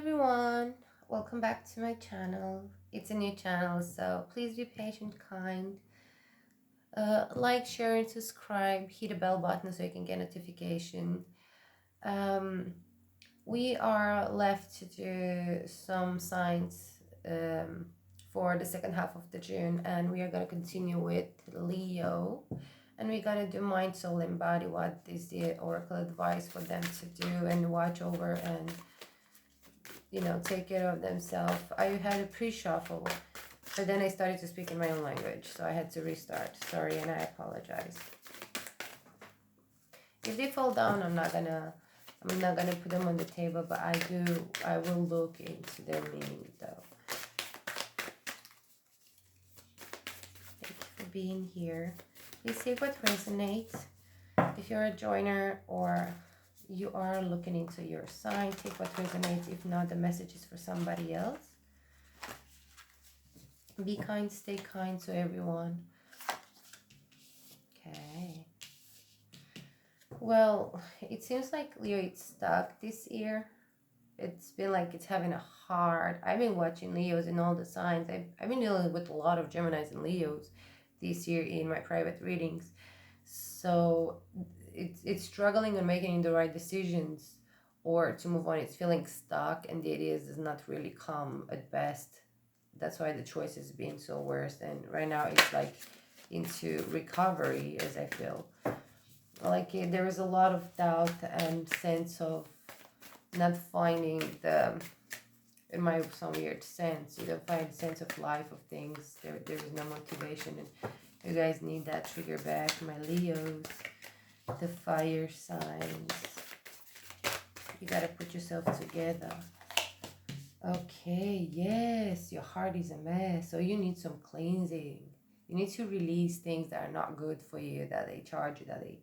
everyone, welcome back to my channel. It's a new channel, so please be patient, kind. Like, share, and subscribe. Hit the bell button so you can get notification. Um, we are left to do some signs for the second half of the June, and we are going to continue with Leo. And we're going to do mind, soul, and body. What is the oracle advice for them to do and watch over and take care of themselves. I had a pre-shuffle, but then I started to speak in my own language, so I had to restart. Sorry, and I apologize. If they fall down, I'm not gonna put them on the table, but I will look into their meaning though. Thank you for being here. Please say what resonates. If you're a joiner or you are looking into your sign, take what resonates. If not, the message is for somebody else. Be kind, stay kind to everyone. Okay. Well, it seems like Leo is stuck this year. It's been like it's having a hard. I've been watching Leos in all the signs. I've been dealing with a lot of Geminis and Leos this year in my private readings. So it's struggling on making the right decisions or to move on. It's feeling stuck, and the ideas does not really come at best. That's why the choice is being so worse. And right now it's like into recovery, as I feel. Like there is a lot of doubt and sense of not finding in my some weird sense, you don't find the sense of life of things. There is no motivation, and you guys need that trigger back. My Leos, the fire signs. You gotta put yourself together. Okay, yes, your heart is a mess, so you need some cleansing. You need to release things that are not good for you, that they charge you, that they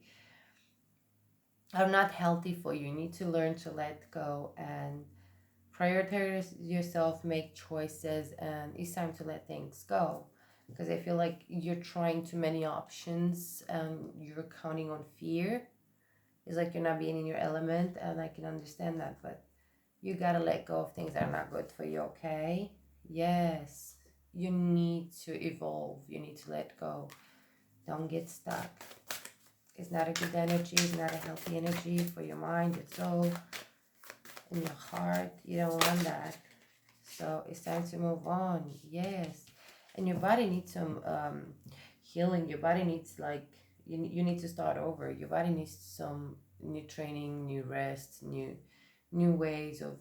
are not healthy for you. You need to learn to let go and prioritize yourself, make choices, and it's time to let things go. Because I feel like you're trying too many options and you're counting on fear. It's like you're not being in your element, and I can understand that, but you gotta let go of things that are not good for you, okay? Yes. You need to evolve. You need to let go. Don't get stuck. It's not a good energy. It's not a healthy energy for your mind, your soul, and your heart. You don't want that. So it's time to move on. Yes. And your body needs some healing. Your body needs you need to start over. Your body needs some new training, new rest, new ways of.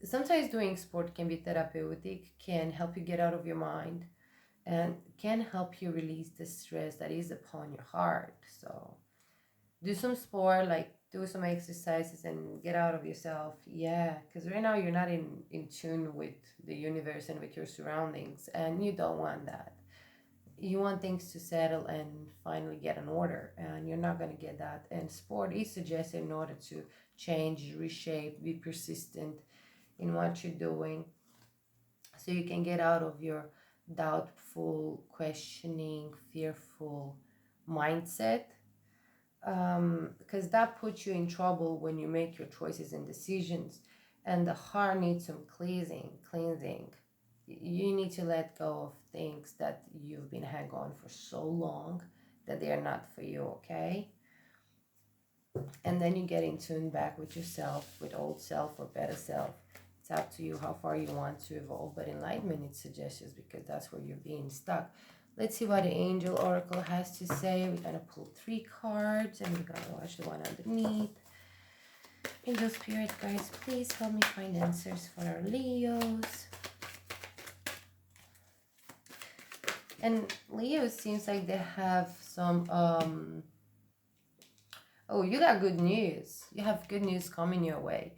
Sometimes doing sport can be therapeutic, can help you get out of your mind, and can help you release the stress that is upon your heart. So do some sport, like do some exercises and get out of yourself. Yeah, because right now you're not in tune with the universe and with your surroundings, and you don't want that. You want things to settle and finally get in order, and you're not going to get that. And sport is suggested in order to change, reshape, be persistent in what you're doing, so you can get out of your doubtful, questioning, fearful mindset, because that puts you in trouble when you make your choices and decisions. And the heart needs some cleansing. You need to let go of things that you've been hang on for so long that they are not for you, okay? And then you get in tune back with yourself, with old self or better self. It's up to you how far you want to evolve, but enlightenment needs suggestions because that's where you're being stuck. Let's see what the angel oracle has to say. We're going to pull 3 cards and we're going to watch the one underneath. Angel spirit guys, please help me find answers for our Leos. And Leos seems like they have some oh, you got good news. You have good news coming your way.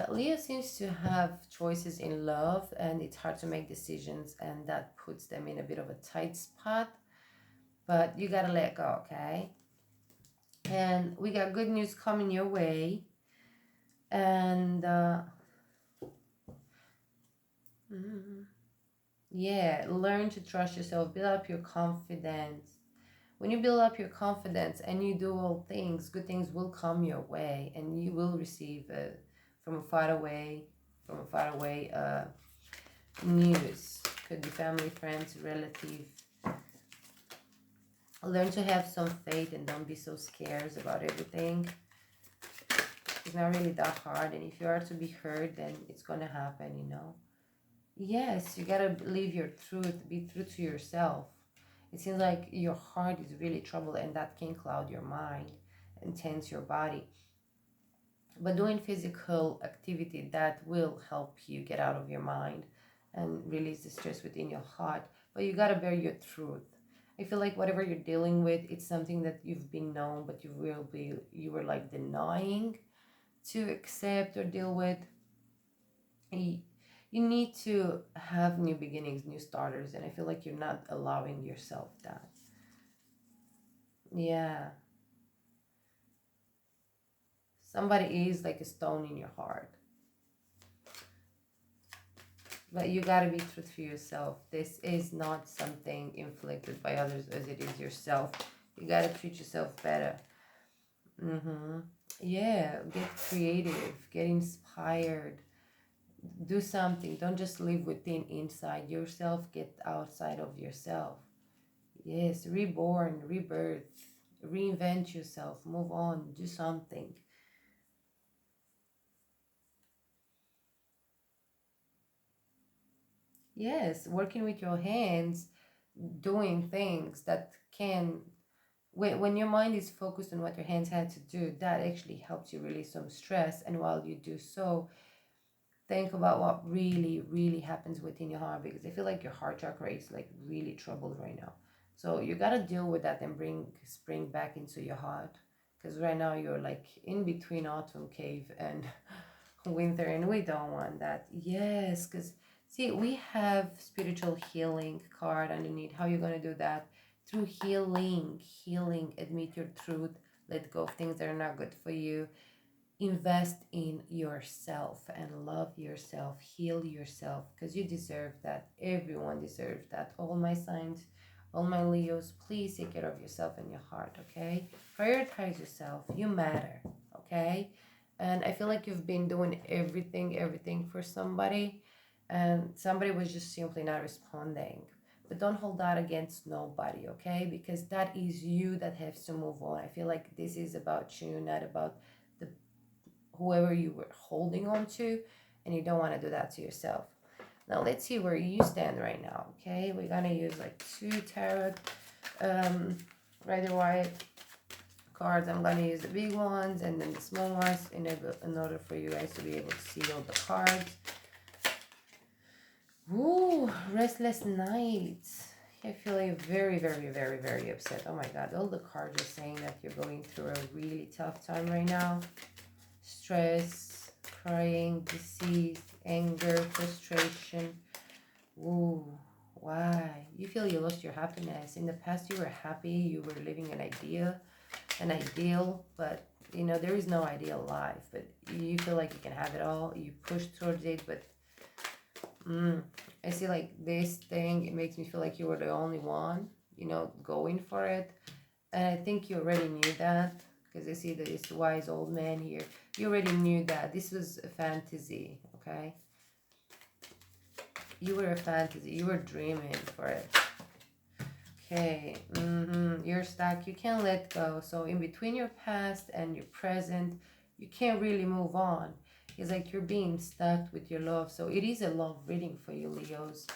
Leo seems to have choices in love, and it's hard to make decisions, and that puts them in a bit of a tight spot. But you gotta let go, okay? And we got good news coming your way. And yeah, learn to trust yourself, build up your confidence. When you build up your confidence and you do all things, good things will come your way, and you will receive from far away, from far away news. Could be family, friends, relative. Learn to have some faith and don't be so scared about everything. It's not really that hard, and if you are to be heard, then it's gonna happen, you know. Yes, you gotta live your truth, be true to yourself. It seems like your heart is really troubled, and that can cloud your mind and tense your body. But doing physical activity that will help you get out of your mind and release the stress within your heart. But you gotta bear your truth. I feel like whatever you're dealing with, it's something that you've been known, but you were like denying to accept or deal with. Y- You need to have new beginnings, new starters, and I feel like you're not allowing yourself that. Yeah, somebody is like a stone in your heart, but you gotta be true to yourself. This is not something inflicted by others as it is yourself. You gotta treat yourself better. Mm-hmm. Yeah, get creative, get inspired, do something. Don't just live within inside yourself, get outside of yourself. Yes, reborn, rebirth, reinvent yourself, move on, do something. Yes, working with your hands, doing things that can, when your mind is focused on what your hands had to do, that actually helps you release some stress. And while you do so, think about what really, really happens within your heart, because I feel like your heart chakra is like really troubled right now. So you gotta deal with that and bring spring back into your heart. Because right now you're like in between autumn cave and winter, and we don't want that. Yes, because see, we have spiritual healing card underneath. How you gonna do that? Through healing, healing, admit your truth, let go of things that are not good for you, invest in yourself and love yourself, heal yourself, because you deserve that. Everyone deserves that. All my signs, all my Leos, please take care of yourself and your heart, okay? Prioritize yourself. You matter, okay? And I feel like you've been doing everything for somebody, and somebody was just simply not responding. But don't hold that against nobody, okay? Because that is you that has to move on. I feel like this is about you, not about the whoever you were holding on to, and you don't want to do that to yourself. Now let's see where you stand right now. Okay, we're gonna use like two tarot um Rider Waite cards. I'm gonna use the big ones and then the small ones in order for you guys to be able to see all the cards. Ooh, restless nights. I feel like very upset. Oh my god, all the cards are saying that you're going through a really tough time right now. Stress, crying, disease, anger, frustration. Ooh, why? You feel you lost your happiness. In the past, you were happy, you were living an ideal, but you know, there is no ideal life, but you feel like you can have it all. You push towards it, but mm, I see like this thing, it makes me feel like you were the only one, you know, going for it. And I think you already knew that because I see this wise old man here. You already knew that this was a fantasy, okay? You were a fantasy. You were dreaming for it. Okay, you're stuck. You can't let go. So in between your past and your present, you can't really move on. It's like you're being stuck with your love. So it is a love reading for you, Leos.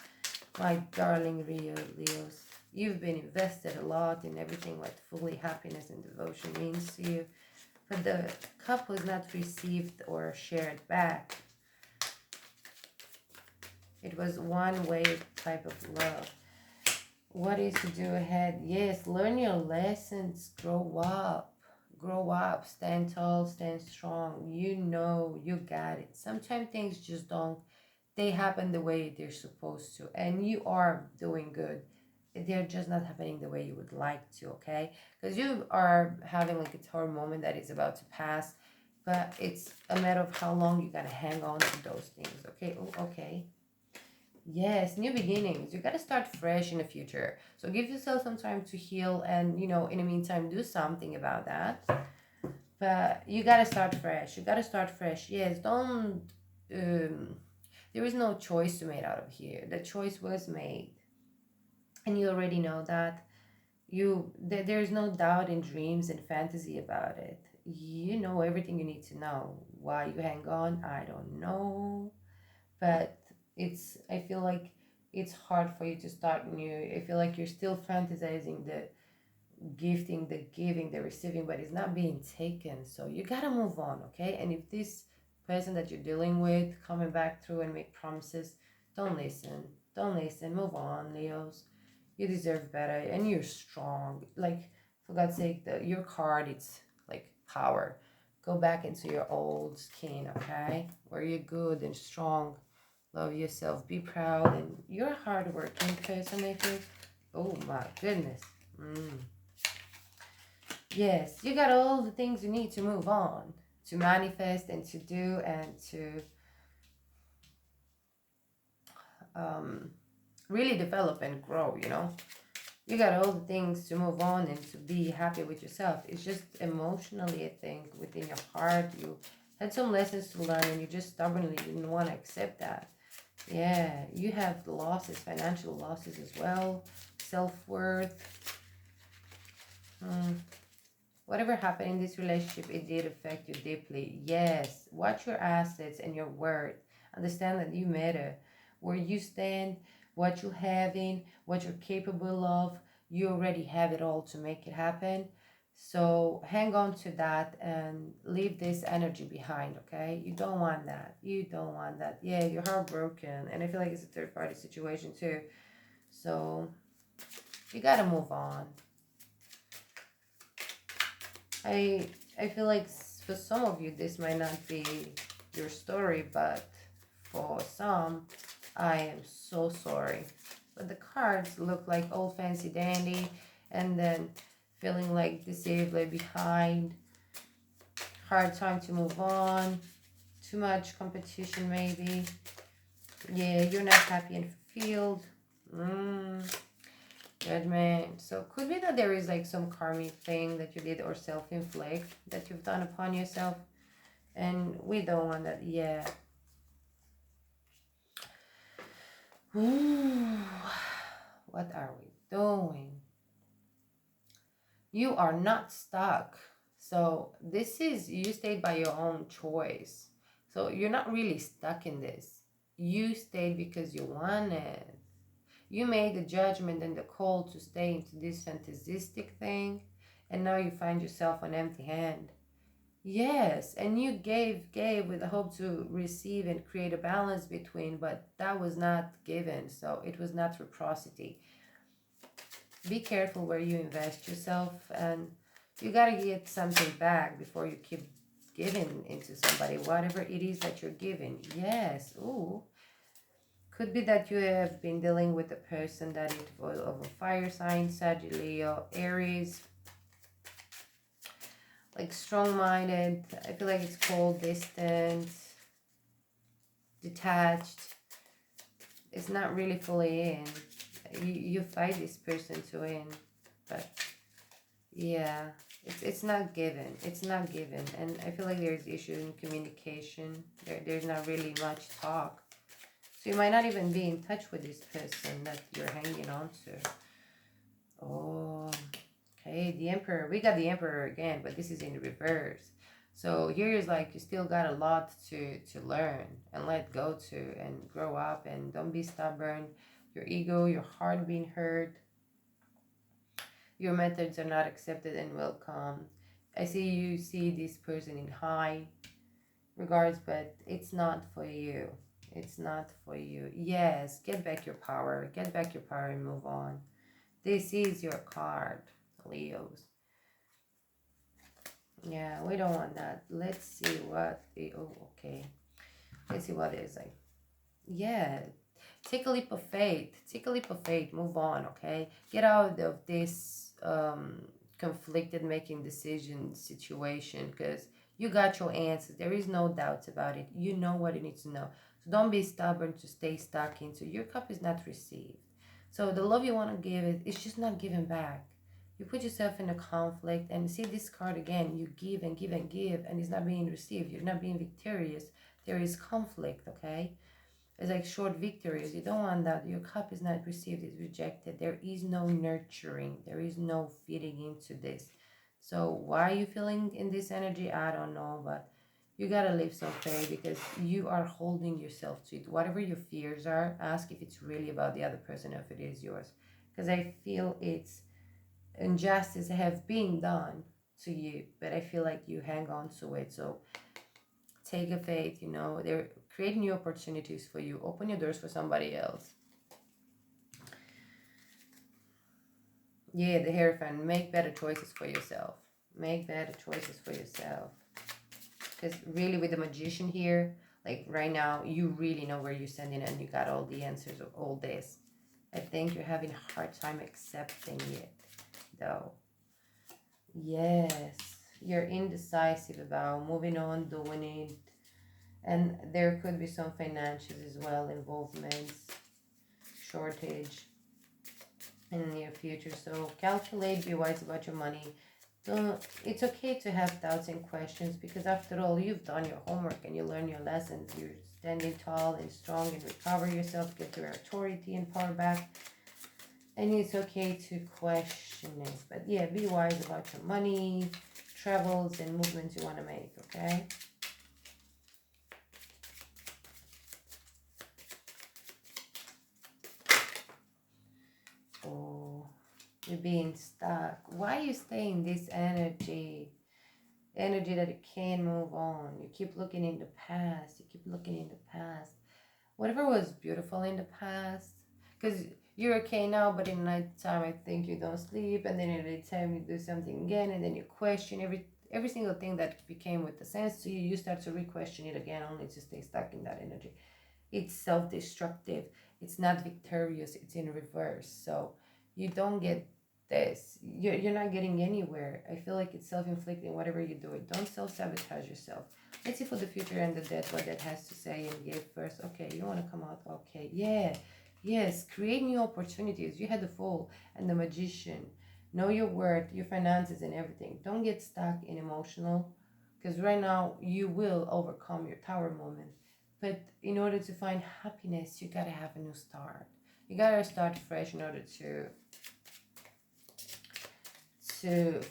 My darling Leos. You've been invested a lot in everything what fully happiness and devotion means to you. But the cup was not received or shared back. It was one way type of love. What is to do ahead? Yes, learn your lessons, grow up. Grow up, stand tall, stand strong. You know, you got it. Sometimes things just don't, they happen the way they're supposed to, and you are doing good. They're just not happening the way you would like to, okay? Because you are having like a tough moment that is about to pass, but it's a matter of how long you're gonna hang on to those things, okay? Oh, okay. Yes, new beginnings. You got to start fresh in the future. So give yourself some time to heal and, you know, in the meantime, do something about that. But you gotta start fresh. You gotta start fresh. Yes, don't. Um, there is no choice to made out of here. The choice was made, and you already know that. There's no doubt in dreams and fantasy about it. You know everything you need to know. Why you hang on, I don't know. But I feel like it's hard for you to start new. I feel like you're still fantasizing the gifting, the giving, the receiving, but it's not being taken. So you gotta move on, okay? And if this person that you're dealing with coming back through and make promises, don't listen. Don't listen. Move on, Leos. You deserve better, and you're strong. Like, for God's sake, your card, it's like power. Go back into your old skin, okay? Where you're good and strong. Love yourself. Be proud, and you're a hardworking person. I feel. Oh my goodness. Mm. Yes, you got all the things you need to move on, to manifest and to do and to um, really develop and grow, you know? You got all the things to move on and to be happy with yourself. It's just emotionally, I think, within your heart, you had some lessons to learn and you just stubbornly didn't want to accept that. Yeah, you have losses, financial losses as well, self worth. Whatever happened in this relationship, it did affect you deeply. Yes, watch your assets and your worth. Understand that you matter. Where you stand, what you having, what you're capable of, you already have it all to make it happen. So hang on to that and leave this energy behind, okay? You don't want that. You don't want that. Yeah, you're heartbroken. And I feel like it's a third party situation too. So you gotta move on. I I feel like for some of you this might not be your story, but for some, I am so sorry. But the cards look like old fancy dandy, and then feeling like deceived, like behind, hard time to move on, too much competition maybe. Yeah, you're not happy and fulfilled. Mm. Judgment. So could be that there is like some karmic thing that you did or self-inflict that you've done upon yourself, and we don't want that. Yeah. Ooh, what are we doing? You are not stuck. So this is you stayed by your own choice. So you're not really stuck in this. You stayed because you wanted. You made the judgment and the call to stay into this fantasistic thing, and now you find yourself on empty hand. Yes, and you gave with the hope to receive and create a balance between, but that was not given, so it was not reciprocity. Be careful where you invest yourself, and you gotta get something back before you keep giving into somebody, whatever it is that you're giving. Yes, ooh. Could be that you have been dealing with a person that is of a fire sign, Sagittarius, Aries, like strong-minded. I feel like it's cold, distant, detached. It's not really fully in. You fight this person to in, but yeah, it's not given. It's not given, and I feel like there's issue in communication. There's not really much talk. So you might not even be in touch with this person that you're hanging on to. Oh, okay, the Emperor. We got the Emperor again, but this is in reverse. So here is like you still got a lot to learn and let go to and grow up, and don't be stubborn. Your ego, your heart being hurt. Your methods are not accepted and welcome. I see you see this person in high regards, but it's not for you. It's not for you. Yes, get back your power. Get back your power and move on. This is your card, Leos. Yeah, we don't want that. Let's see what oh, okay. Let's see what is like. Yeah. Take a leap of faith. Take a leap of faith. Move on, okay? Get out of this conflicted making decision situation, because you got your answers. There is no doubts about it. You know what you need to know. So don't be stubborn to stay stuck into your cup is not received. So the love you want to give it's just not given back. You put yourself in a conflict, and see this card again. You give and give and give, and it's not being received. You're not being victorious. There is conflict, okay? It's like short victories. You don't want that. Your cup is not received, it's rejected. There is no nurturing. There is no feeding into this. So why are you feeling in this energy? I don't know, but you gotta live some faith because you are holding yourself to it. Whatever your fears are, ask if it's really about the other person or if it is yours. Because I feel it's injustice have been done to you, but I feel like you hang on to it. So take a faith, they're creating new opportunities for you. Open your doors for somebody else. Yeah, the Hierophant. Make better choices for yourself. Make better choices for yourself. Because really with the Magician here, like right now, you really know where you're standing and you got all the answers of all this. I think you're having a hard time accepting it, though. Yes, you're indecisive about moving on, doing it. And there could be some financials as well, involvements, shortage in the near future. So calculate, be wise about your money. It's okay to have doubts and questions because after all, you've done your homework and you learn your lessons. You're standing tall and strong and recover yourself, get your authority and power back. And it's okay to question it. But yeah, be wise about your money, travels, and movements you want to make, okay? Oh, you're being stuck. Why are you staying in this energy? Energy that you can't move on. You keep looking in the past. You keep looking in the past. Whatever was beautiful in the past. Because you're okay now, but in nighttime I think you don't sleep, and then in the daytime you do something again, and then you question every single thing that became with the sense to you. You start to re-question it again, only to stay stuck in that energy. It's self-destructive. It's not victorious. It's in reverse. So you don't get this. You're not getting anywhere. I feel like it's self-inflicting. Whatever you do, it don't self-sabotage yourself. Let's see for the future and the dead what that has to say and give first. Okay, you want to come out. Okay, yeah, yes. Create new opportunities. You had the Fool and the Magician. Know your worth, your finances, and everything. Don't get stuck in emotional, because right now you will overcome your tower moment. But in order to find happiness, you gotta have a new start. You gotta start fresh in order to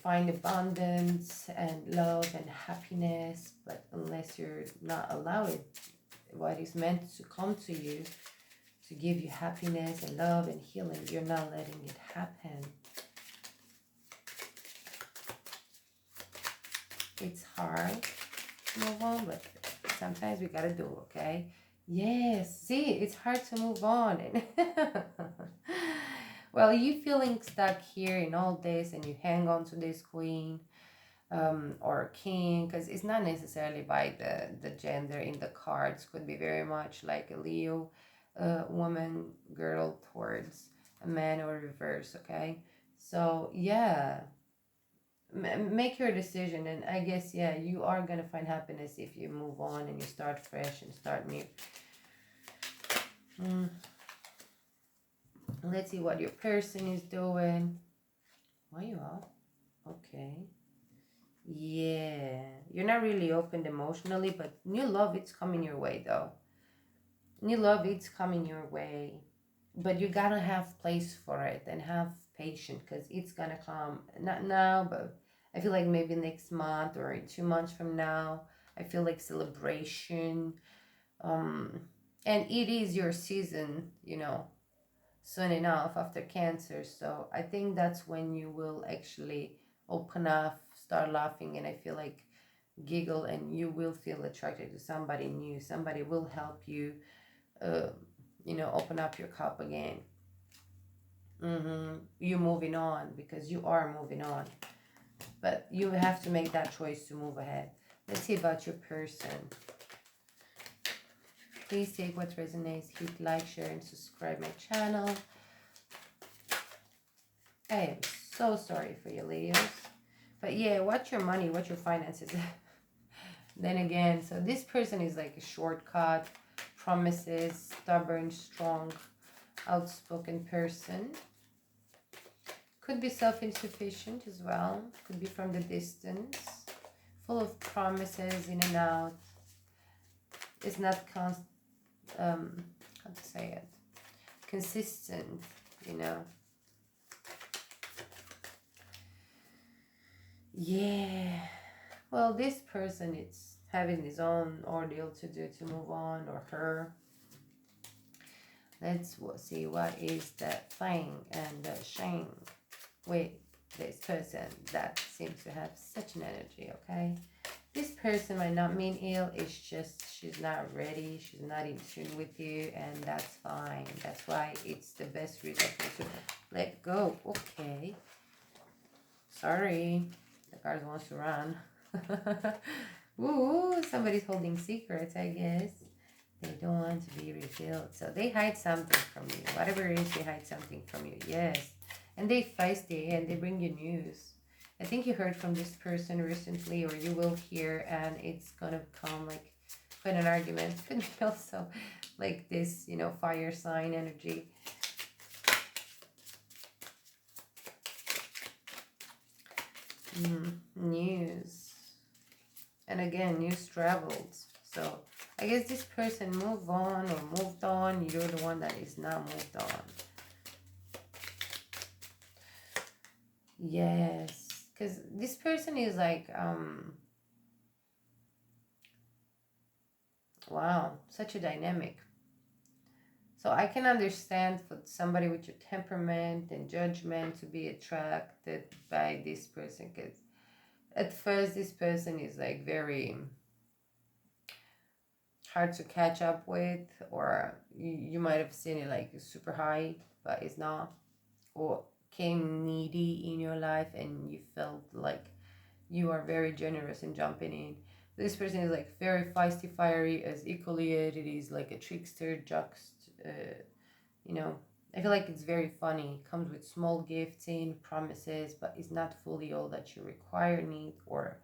find abundance and love and happiness. But unless you're not allowing what is meant to come to you to give you happiness and love and healing, you're not letting it happen. It's hard to move on, but sometimes we gotta do, okay? Yes, see, it's hard to move on. Well, you feeling stuck here in all this and you hang on to this queen or king, because it's not necessarily by the gender in the cards. Could be very much like a Leo woman, girl towards a man or reverse, okay? So, yeah, make your decision, and I guess, yeah, you are gonna find happiness if you move on and you start fresh and start new. Let's see what your person is doing. Why you up? Okay. Yeah, you're not really open emotionally, but new love, it's coming your way though. New love, it's coming your way, but you gotta have place for it and have patience, because it's gonna come, not now, but I feel like maybe next month or in 2 months from now. I feel like celebration, um and it is your season, soon enough after Cancer. So I think that's when you will actually open up, start laughing, and I feel like giggle, and you will feel attracted to somebody new. Somebody will help you, uh, open up your cup again. You're moving on because you are moving on, but you have to make that choice to move ahead. Let's see about your person. Please take what resonates, hit like, share, and subscribe my channel. I am so sorry for you, Leos. But yeah, watch your money, watch your finances. Then again, so this person is like a shortcut, promises, stubborn, strong, outspoken person. Could be self-insufficient as well. Could be from the distance. Full of promises in and out. It's not how to say it? Consistent, you know. Yeah. Well, this person is having his own ordeal to do to move on, or her. Let's see what is the Fang and the Shang with this person that seems to have such an energy, okay? This person might not mean ill, it's just she's not ready, she's not in tune with you, and that's fine. That's why it's the best result to let go. Okay. Sorry, the card wants to run. Ooh, somebody's holding secrets, I guess. They don't want to be revealed. So they hide something from you. Whatever it is, they hide something from you. Yes. And they feisty and they bring you news. I think you heard from this person recently, or you will hear, and it's gonna become like quite an argument. Could be also like this, you know, fire sign energy. News. And again, news traveled. So I guess this person moved on or moved on. You're the one that is not moved on. Yes. Because this person is like, wow, such a dynamic. So I can understand for somebody with your temperament and judgment to be attracted by this person. Because at first this person is like very hard to catch up with, or you might have seen it like super high, but it's not, or came needy in your life and you felt like you are very generous in jumping in. This person is like very feisty, fiery, as equally it is like a trickster, you know. I feel like it's very funny. It comes with small gifts in promises, but it's not fully all that you require, need, or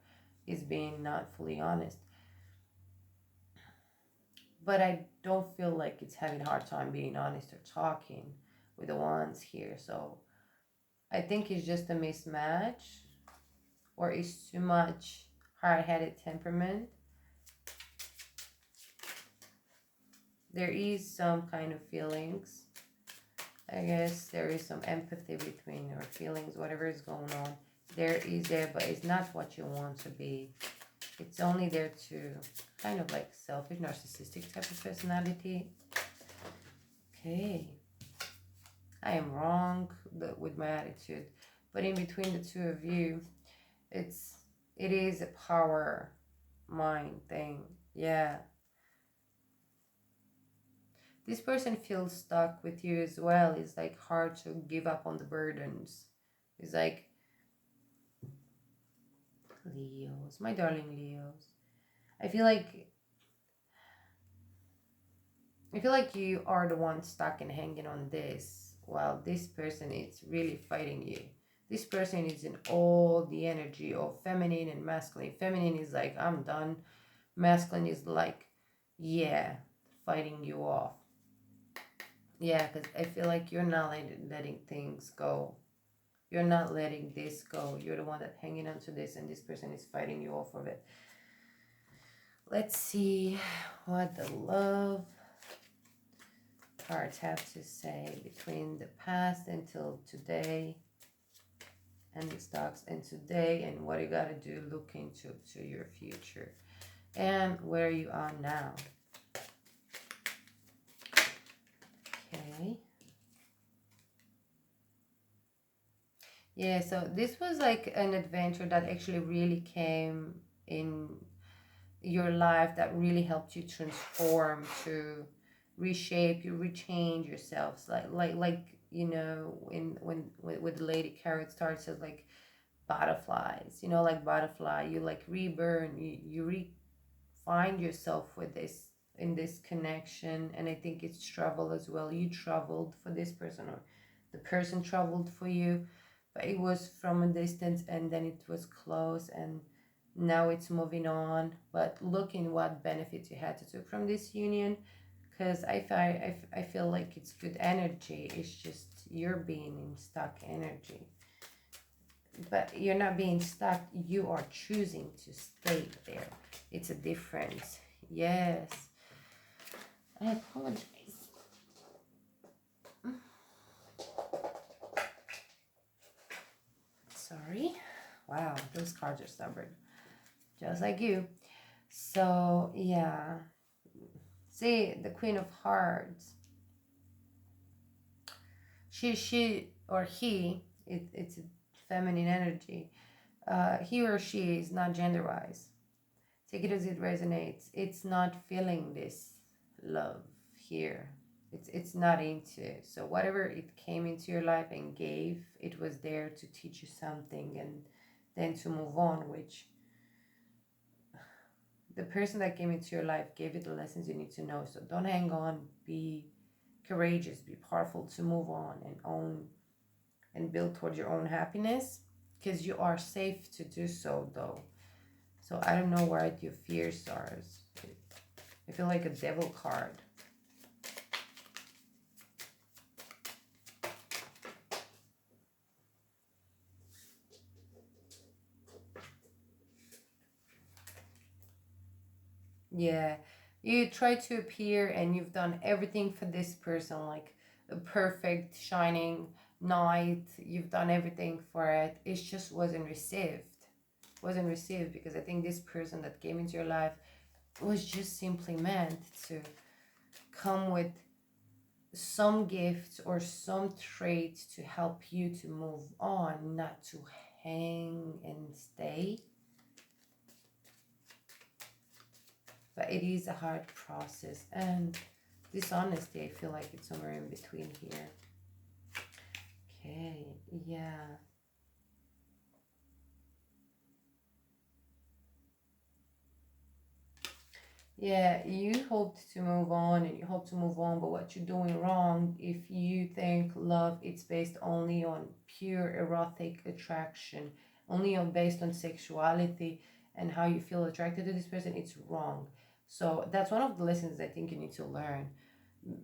is being not fully honest. But I don't feel like it's having a hard time being honest or talking with the ones here. So I think it's just a mismatch, or it's too much hard-headed temperament. There is some kind of feelings. I guess there is some empathy between your feelings, whatever is going on. There is there, but it's not what you want to be. It's only there to kind of like selfish, narcissistic type of personality. Okay. I am wrong with my attitude. But in between the two of you, it is a power mind thing. Yeah. This person feels stuck with you as well. It's like hard to give up on the burdens. It's like Leos, my darling Leos. I feel like you are the one stuck and hanging on this, while this person is really fighting you. This person is in all the energy of feminine and masculine. Feminine is like, I'm done. Masculine is like, yeah, fighting you off. Yeah, because I feel like you're not letting things go. You're not letting this go. You're the one that's hanging on to this, and this person is fighting you off of it. Let's see what the love cards have to say between the past until today, and the stocks and today, and what you got to do looking to your future and where you are now. Okay. Yeah, so this was like an adventure that actually really came in your life, that really helped you transform, to reshape, you rechange yourselves, like you know, when with the lady carrot starts as like butterflies, you know, like butterfly, you like reburn, you find yourself with this, in this connection. And I think it's travel as well. You traveled for this person, or the person traveled for you, but it was from a distance and then it was close, and now it's moving on. But look in what benefits you had to take from this union, because I feel like it's good energy. It's just you're being in stuck energy. but you're not being stuck. You are choosing to stay there. It's a difference. Yes. I apologize. Sorry. Wow, those cards are stubborn. Just like you. So, yeah. See, the Queen of Hearts. She or he, it's a feminine energy. He or she is not gender wise. Take it as it resonates. It's not feeling this love here. It's not into it. So whatever it came into your life and gave, it was there to teach you something and then to move on, which the person that came into your life gave you the lessons you need to know. So don't hang on. Be courageous, be powerful to move on and own and build towards your own happiness, because you are safe to do so though. So I don't know what your fears are. I feel like a devil card. Yeah, you try to appear and you've done everything for this person, like a perfect shining knight. You've done everything for it. It just wasn't received. Wasn't received because I think this person that came into your life was just simply meant to come with some gifts or some traits to help you to move on, not to hang and stay. But it is a hard process, and dishonesty, I feel like it's somewhere in between here. Okay, yeah. Yeah, you hoped to move on and you hope to move on, but what you're doing wrong if you think love it's based only on pure erotic attraction, only on based on sexuality and how you feel attracted to this person, it's wrong. So that's one of the lessons I think you need to learn.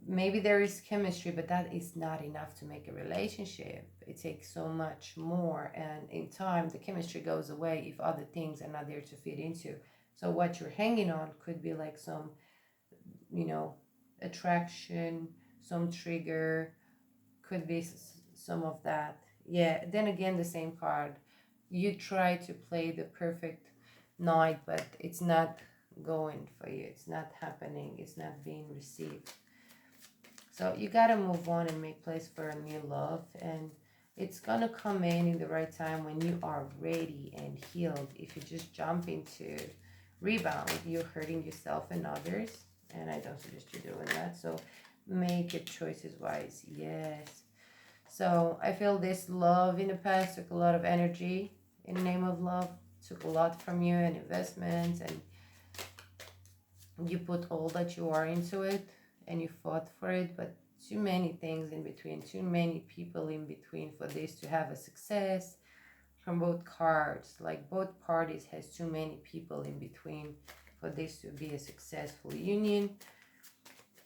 Maybe there is chemistry, but that is not enough to make a relationship. It takes so much more, and in time the chemistry goes away if other things are not there to fit into. So what you're hanging on could be like some, you know, attraction, some trigger, could be some of that. Yeah, then again, the same card. You try to play the perfect night, but it's not going for you. It's not happening. It's not being received. So you gotta move on and make place for a new love, and it's gonna come in the right time when you are ready and healed. If you just jump into rebound, you're hurting yourself and others, and I don't suggest you doing that. So make your choices wise. Yes. So I feel this love in the past took a lot of energy in the name of love, took a lot from you and investments, and you put all that you are into it and you fought for it, but too many things in between, too many people in between for this to have a success from both cards. Like both parties has too many people in between for this to be a successful union.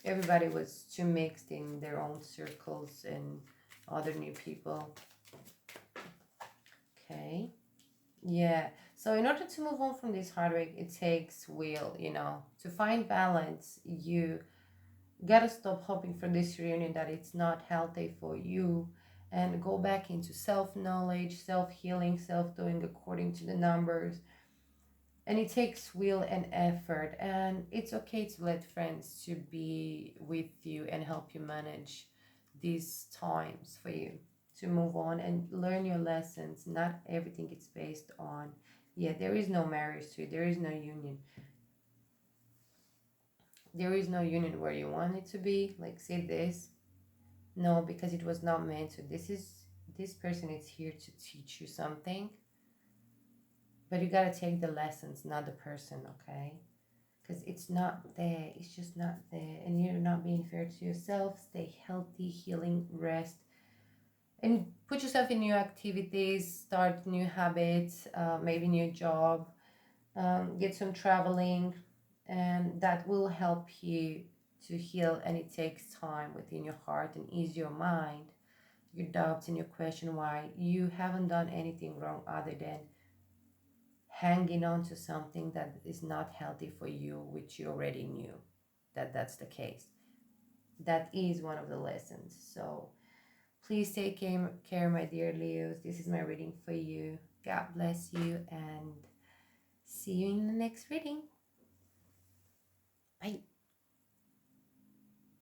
Everybody was too mixed in their own circles and other new people. Okay. Yeah. So in order to move on from this heartbreak, it takes will, to find balance. You gotta stop hoping for this reunion that it's not healthy for you and go back into self-knowledge, self-healing, self-doing according to the numbers. And it takes will and effort, and it's okay to let friends to be with you and help you manage these times for you to move on and learn your lessons. Not everything is based on, yeah, there is no marriage to it, there is no union. There is no union where you want it to be, like say this. No, because it was not meant to. This person is here to teach you something, but you gotta take the lessons, not the person, okay? Because it's not there. It's just not there, and you're not being fair to yourself. Stay healthy, healing, rest, and put yourself in new activities. Start new habits, maybe new job. Get some traveling, and that will help you to heal. And it takes time within your heart and ease your mind. your doubts and your question why, you haven't done anything wrong other than hanging on to something that is not healthy for you, which you already knew that that's the case. That is one of the lessons. So please take care, my dear Leos. This is my reading for you. God bless you and see you in the next reading. Bye.